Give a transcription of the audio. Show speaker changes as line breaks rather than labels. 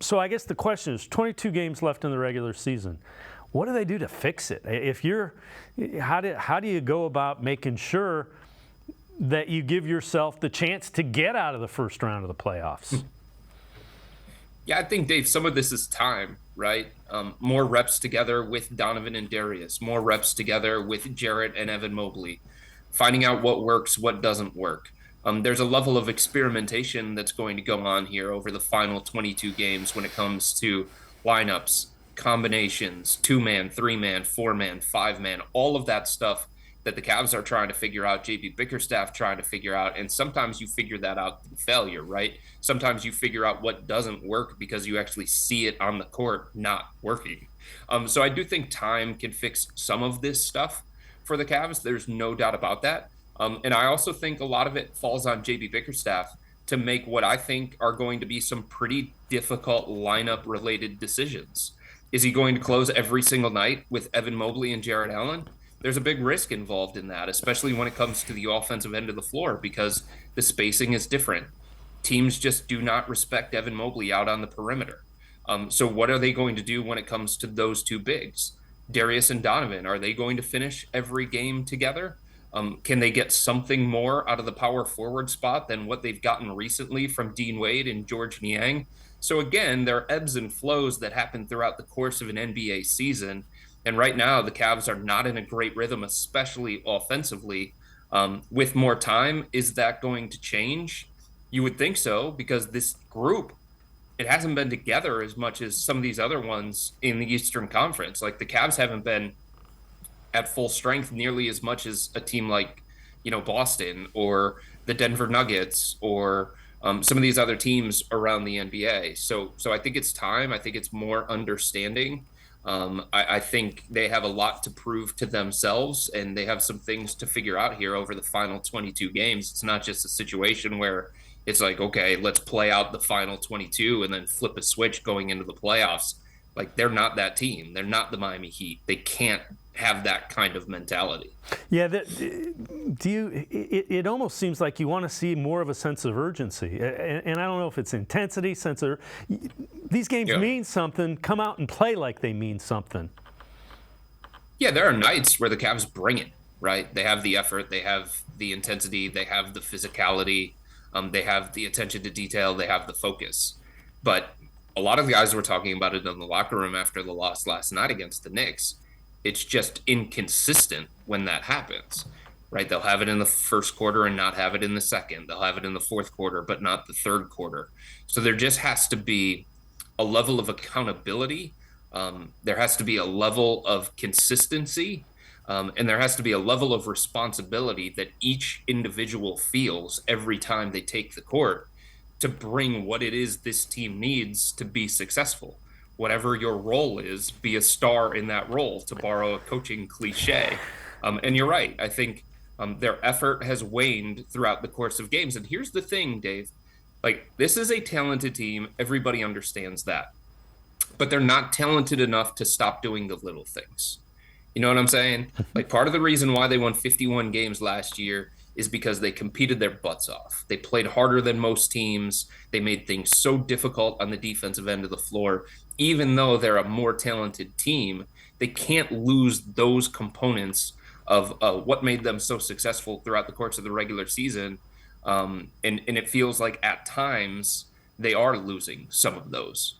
So I guess the question is 22 games left in the regular season. What do they do to fix it? How do you go about making sure that you give yourself the chance to get out of the first round of the playoffs?
Yeah, I think, Dave, some of this is time, right? More reps together with Donovan and Darius, more reps together with Jarrett and Evan Mobley, finding out what works, what doesn't work. There's a level of experimentation that's going to go on here over the final 22 games when it comes to lineups, combinations, 2-man, 3-man, 4-man, 5-man, all of that stuff that the Cavs are trying to figure out, JB Bickerstaff trying to figure out. And sometimes you figure that out through failure, right? Sometimes you figure out what doesn't work because you actually see it on the court not working. So I do think time can fix some of this stuff for the Cavs. There's no doubt about that. And I also think a lot of it falls on JB Bickerstaff to make what I think are going to be some pretty difficult lineup related decisions. Is he going to close every single night with Evan Mobley and Jarrett Allen? There's a big risk involved in that, especially when it comes to the offensive end of the floor, because the spacing is different. Teams just do not respect Evan Mobley out on the perimeter. So what are they going to do when it comes to those two bigs? Darius and Donovan, are they going to finish every game together? Can they get something more out of the power forward spot than what they've gotten recently from Dean Wade and George Niang? So again, there are ebbs and flows that happen throughout the course of an NBA season. And right now, the Cavs are not in a great rhythm, especially offensively. With more time, is that going to change? You would think so, because this group, it hasn't been together as much as some of these other ones in the Eastern Conference. Like the Cavs haven't been at full strength nearly as much as a team like, Boston or the Denver Nuggets or some of these other teams around the NBA. So I think it's time. I think it's more understanding. I think they have a lot to prove to themselves, and they have some things to figure out here over the final 22 games. It's not just a situation where it's like, okay, let's play out the final 22 and then flip a switch going into the playoffs. Like, they're not that team. They're not the Miami Heat. They can't have that kind of mentality.
Yeah, it almost seems like you want to see more of a sense of urgency, and I don't know if it's intensity, these games mean something. Come out and play like they mean something.
Yeah, there are nights where the Cavs bring it, right? They have the effort, they have the intensity, they have the physicality, they have the attention to detail, they have the focus. But a lot of the guys were talking about it in the locker room after the loss last night against the Knicks. It's just inconsistent when that happens, right? They'll have it in the first quarter and not have it in the second. They'll have it in the fourth quarter, but not the third quarter. So there just has to be a level of accountability. There has to be a level of consistency. And there has to be a level of responsibility that each individual feels every time they take the court to bring what it is this team needs to be successful. Whatever your role is, be a star in that role, to borrow a coaching cliche. And you're right. I think their effort has waned throughout the course of games. And here's the thing, Dave. Like, this is a talented team. Everybody understands that. But they're not talented enough to stop doing the little things. You know what I'm saying? Like, part of the reason why they won 51 games last year is because they competed their butts off. They played harder than most teams. They made things so difficult on the defensive end of the floor. Even though they're a more talented team, they can't lose those components of what made them so successful throughout the course of the regular season. And it feels like at times they are losing some of those.